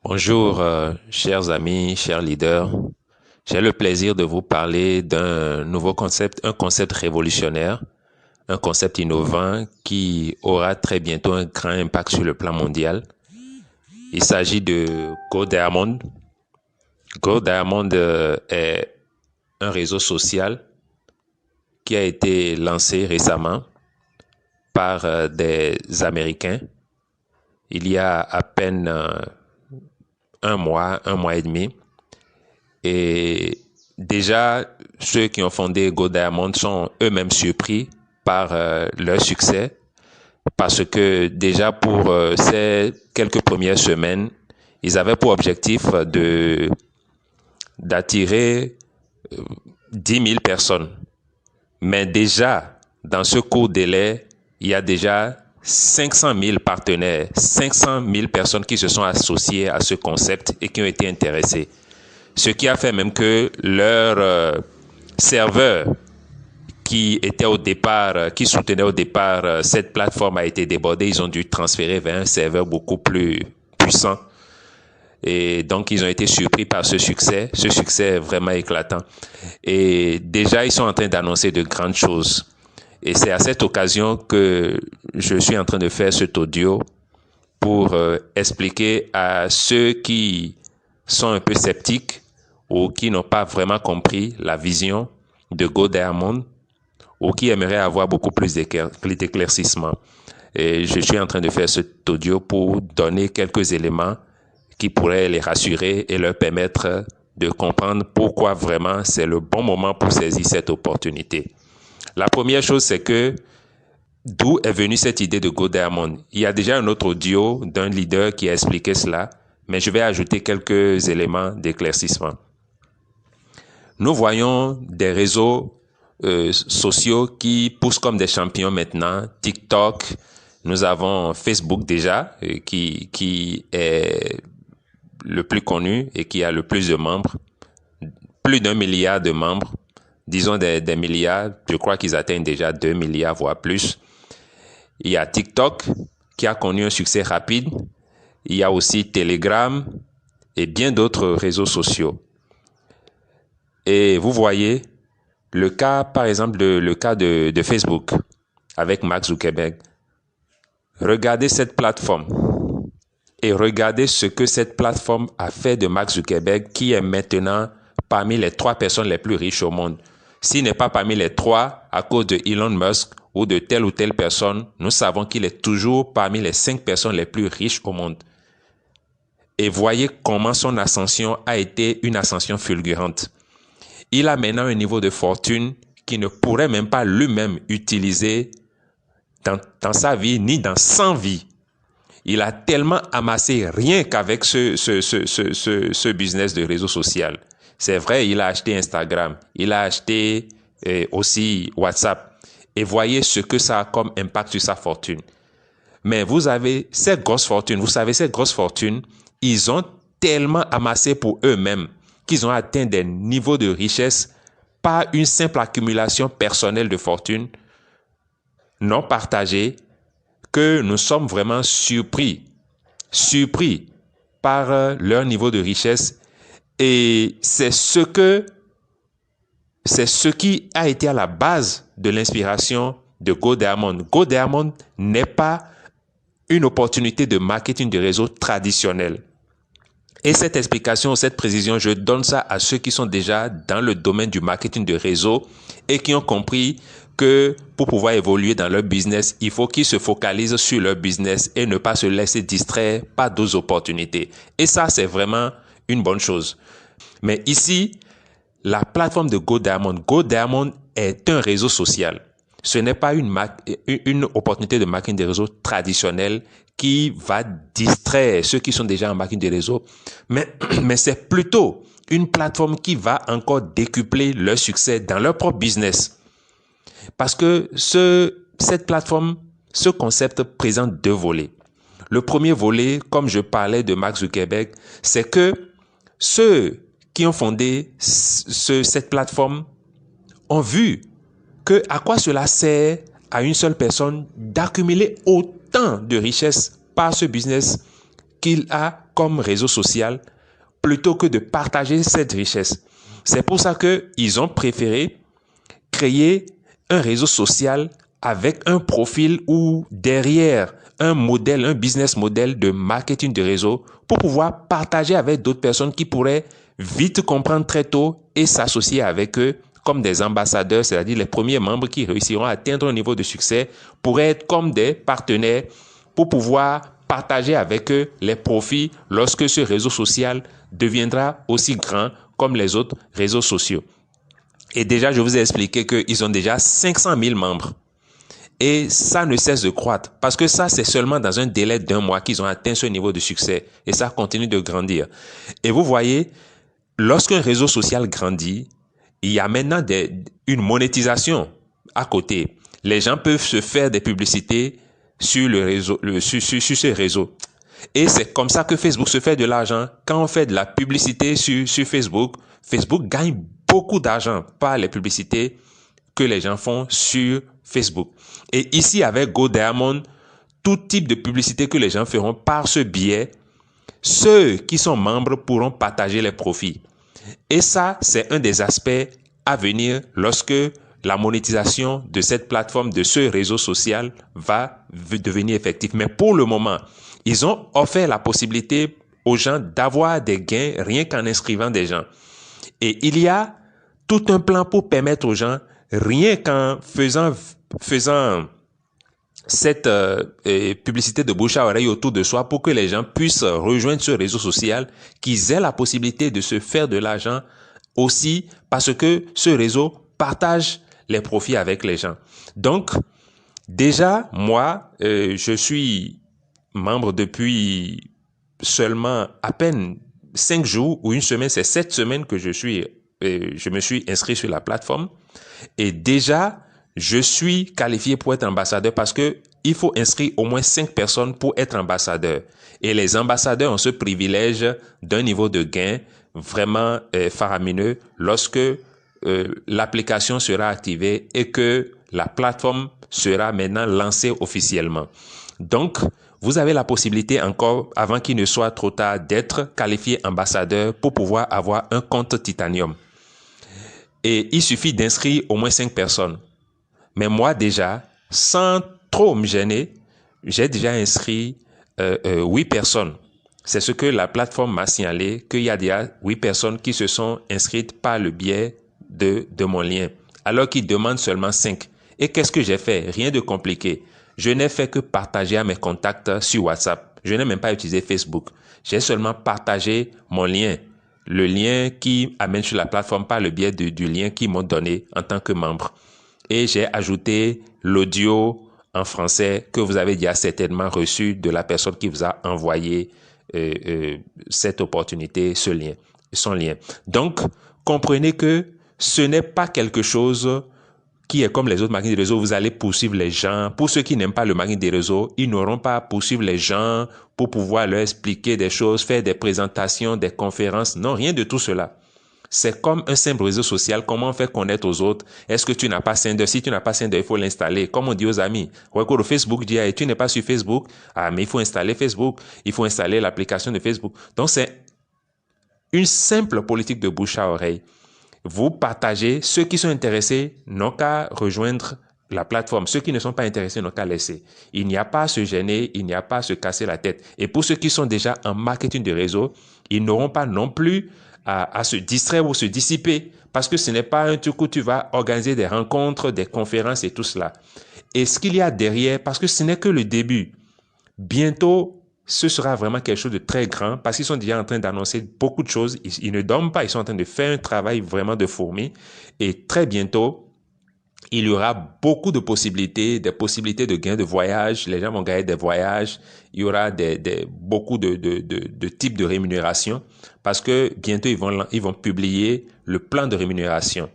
Bonjour, chers amis, chers leaders. J'ai le plaisir de vous parler d'un nouveau concept, un concept révolutionnaire, un concept innovant qui aura très bientôt un grand impact sur le plan mondial. Il s'agit de Go Diamond. Go Diamond est un réseau social qui a été lancé récemment par des Américains il y a à peine un mois et demi. Et déjà, ceux qui ont fondé Go Diamond sont eux-mêmes surpris par leur succès parce que déjà pour ces quelques premières semaines, ils avaient pour objectif d'attirer 10 000 personnes. Mais déjà, dans ce court délai, il y a déjà 500 000 partenaires, 500 000 personnes qui se sont associées à ce concept et qui ont été intéressées. Ce qui a fait même que leur serveur qui était au départ, qui soutenait au départ cette plateforme a été débordé. Ils ont dû transférer vers un serveur beaucoup plus puissant. Et donc, ils ont été surpris par ce succès est vraiment éclatant. Et déjà, ils sont en train d'annoncer de grandes choses. Et c'est à cette occasion que je suis en train de faire cet audio pour expliquer à ceux qui sont un peu sceptiques ou qui n'ont pas vraiment compris la vision de Go Diamond ou qui aimeraient avoir beaucoup plus d'éclaircissements. Et je suis en train de faire cet audio pour donner quelques éléments qui pourraient les rassurer et leur permettre de comprendre pourquoi vraiment c'est le bon moment pour saisir cette opportunité. La première chose, c'est que d'où est venue cette idée de Go Diamond? Il y a déjà un autre audio d'un leader qui a expliqué cela, mais je vais ajouter quelques éléments d'éclaircissement. Nous voyons des réseaux sociaux qui poussent comme des champions maintenant. TikTok, nous avons Facebook déjà, qui est le plus connu et qui a le plus de membres. Plus d'1 milliard de membres. Disons des milliards, je crois qu'ils atteignent déjà 2 milliards, voire plus. Il y a TikTok qui a connu un succès rapide. Il y a aussi Telegram et bien d'autres réseaux sociaux. Et vous voyez le cas, par exemple, le cas de Facebook avec Mark Zuckerberg. Regardez cette plateforme et regardez ce que cette plateforme a fait de Mark Zuckerberg, qui est maintenant parmi les 3 personnes les plus riches au monde. S'il n'est pas parmi les 3 à cause de Elon Musk ou de telle ou telle personne, nous savons qu'il est toujours parmi les 5 personnes les plus riches au monde. Et voyez comment son ascension a été une ascension fulgurante. Il a maintenant un niveau de fortune qu'il ne pourrait même pas lui-même utiliser dans sa vie ni dans 100 vies. Il a tellement amassé rien qu'avec ce business de réseau social. C'est vrai, il a acheté Instagram, il a acheté aussi WhatsApp. Et voyez ce que ça a comme impact sur sa fortune. Mais vous avez cette grosse fortune, vous savez, cette grosse fortune, ils ont tellement amassé pour eux-mêmes qu'ils ont atteint des niveaux de richesse par une simple accumulation personnelle de fortune non partagée, que nous sommes vraiment surpris par leur niveau de richesse. Et c'est ce qui a été à la base de l'inspiration de Go Diamond. Go Diamond n'est pas une opportunité de marketing de réseau traditionnel. Et cette explication, cette précision, je donne ça à ceux qui sont déjà dans le domaine du marketing de réseau et qui ont compris que pour pouvoir évoluer dans leur business, il faut qu'ils se focalisent sur leur business et ne pas se laisser distraire par d'autres opportunités. Et ça, c'est vraiment une bonne chose. Mais ici, la plateforme de Go Diamond est un réseau social. Ce n'est pas une opportunité de marketing de réseau traditionnel qui va distraire ceux qui sont déjà en marketing de réseau, mais c'est plutôt une plateforme qui va encore décupler leur succès dans leur propre business. Parce que cette plateforme, ce concept présente 2 volets. Le premier volet, comme je parlais de Mark Zuckerberg, c'est que ceux qui ont fondé cette plateforme ont vu que à quoi cela sert à une seule personne d'accumuler autant de richesses par ce business qu'il a comme réseau social plutôt que de partager cette richesse. C'est pour ça qu'ils ont préféré créer un réseau social avec un profil ou derrière un modèle, un business model de marketing de réseau pour pouvoir partager avec d'autres personnes qui pourraient vite comprendre très tôt et s'associer avec eux comme des ambassadeurs, c'est-à-dire les premiers membres qui réussiront à atteindre un niveau de succès pourraient être comme des partenaires pour pouvoir partager avec eux les profits lorsque ce réseau social deviendra aussi grand comme les autres réseaux sociaux. Et déjà, je vous ai expliqué qu'ils ont déjà 500 000 membres. Et ça ne cesse de croître parce que ça, c'est seulement dans un délai d'1 mois qu'ils ont atteint ce niveau de succès et ça continue de grandir. Et vous voyez, lorsqu'un réseau social grandit, il y a maintenant une monétisation à côté. Les gens peuvent se faire des publicités sur le réseau, sur ce réseau. Et c'est comme ça que Facebook se fait de l'argent. Quand on fait de la publicité sur Facebook, Facebook gagne beaucoup d'argent par les publicités que les gens font sur Facebook. Et ici, avec GoDiamond, tout type de publicité que les gens feront par ce biais, ceux qui sont membres pourront partager les profits. Et ça, c'est un des aspects à venir lorsque la monétisation de cette plateforme, de ce réseau social va devenir effective. Mais pour le moment, ils ont offert la possibilité aux gens d'avoir des gains rien qu'en inscrivant des gens. Et il y a tout un plan pour permettre aux gens, rien qu'en faisant cette publicité de bouche à oreille autour de soi pour que les gens puissent rejoindre ce réseau social, qu'ils aient la possibilité de se faire de l'argent aussi parce que ce réseau partage les profits avec les gens. Donc, déjà, moi, je suis membre depuis seulement à peine 5 jours ou une semaine. C'est cette semaine que je me suis inscrit sur la plateforme. Et déjà, je suis qualifié pour être ambassadeur parce que il faut inscrire au moins 5 personnes pour être ambassadeur. Et les ambassadeurs ont ce privilège d'un niveau de gain vraiment faramineux lorsque l'application sera activée et que la plateforme sera maintenant lancée officiellement. Donc, vous avez la possibilité encore, avant qu'il ne soit trop tard, d'être qualifié ambassadeur pour pouvoir avoir un compte Titanium. Et il suffit d'inscrire au moins 5 personnes. Mais moi déjà, sans trop me gêner, j'ai déjà inscrit 8 personnes. C'est ce que la plateforme m'a signalé, qu'il y a déjà 8 personnes qui se sont inscrites par le biais de mon lien, alors qu'ils demandent seulement 5. Et qu'est-ce que j'ai fait? Rien de compliqué. Je n'ai fait que partager à mes contacts sur WhatsApp. Je n'ai même pas utilisé Facebook. J'ai seulement partagé mon lien, le lien qui amène sur la plateforme par le biais du lien qu'ils m'ont donné en tant que membre. Et j'ai ajouté l'audio en français que vous avez déjà certainement reçu de la personne qui vous a envoyé cette opportunité, son lien. Donc, comprenez que ce n'est pas quelque chose qui est comme les autres marketing de réseau. Vous allez poursuivre les gens. Pour ceux qui n'aiment pas le marketing des réseaux, ils n'auront pas à poursuivre les gens pour pouvoir leur expliquer des choses, faire des présentations, des conférences. Non, rien de tout cela. C'est comme un simple réseau social. Comment faire connaître aux autres? Est-ce que tu n'as pas Sender? Si tu n'as pas Sender, il faut l'installer. Comme on dit aux amis. Regarde Facebook, dit, tu n'es pas sur Facebook. Ah, mais il faut installer Facebook. Il faut installer l'application de Facebook. Donc, c'est une simple politique de bouche à oreille. Vous partagez. Ceux qui sont intéressés n'ont qu'à rejoindre la plateforme. Ceux qui ne sont pas intéressés n'ont qu'à laisser. Il n'y a pas à se gêner, il n'y a pas à se casser la tête. Et pour ceux qui sont déjà en marketing de réseau, ils n'auront pas non plus à se distraire ou se dissiper parce que ce n'est pas un truc où tu vas organiser des rencontres, des conférences et tout cela. Et ce qu'il y a derrière, parce que ce n'est que le début. Bientôt, ce sera vraiment quelque chose de très grand parce qu'ils sont déjà en train d'annoncer beaucoup de choses. Ils ne dorment pas, ils sont en train de faire un travail vraiment de fourmi. Et très bientôt, il y aura beaucoup de possibilités, des possibilités de gains de voyage. Les gens vont gagner des voyages. Il y aura beaucoup de types de rémunération parce que bientôt, ils vont publier le plan de rémunération.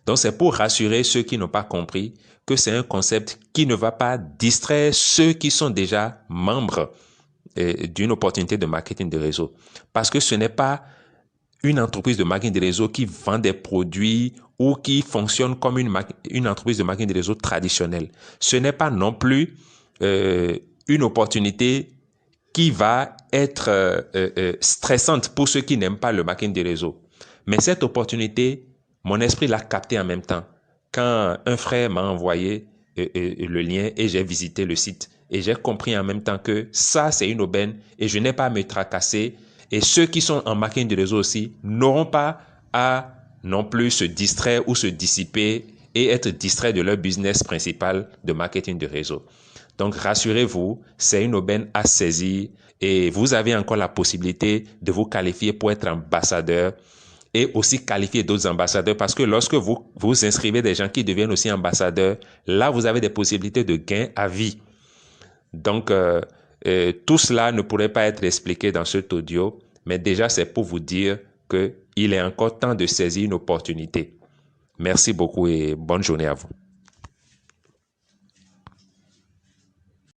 Donc, c'est pour rassurer ceux qui n'ont pas compris que c'est un concept qui ne va pas distraire ceux qui sont déjà membres d'une opportunité de marketing de réseau. Parce que ce n'est pas une entreprise de marketing de réseau qui vend des produits ou qui fonctionne comme une entreprise de marketing de réseau traditionnelle. Ce n'est pas non plus une opportunité qui va être stressante pour ceux qui n'aiment pas le marketing de réseau. Mais cette opportunité, mon esprit l'a capté en même temps. Quand un frère m'a envoyé le lien et j'ai visité le site et j'ai compris en même temps que ça, c'est une aubaine et je n'ai pas à me tracasser. Et ceux qui sont en marketing de réseau aussi n'auront pas à non plus se distraire ou se dissiper et être distraits de leur business principal de marketing de réseau. Donc, rassurez-vous, c'est une aubaine à saisir et vous avez encore la possibilité de vous qualifier pour être ambassadeur et aussi qualifier d'autres ambassadeurs parce que lorsque vous inscrivez des gens qui deviennent aussi ambassadeurs, là, vous avez des possibilités de gain à vie. Donc, tout cela ne pourrait pas être expliqué dans cet audio, mais déjà, c'est pour vous dire qu'il est encore temps de saisir une opportunité. Merci beaucoup et bonne journée à vous.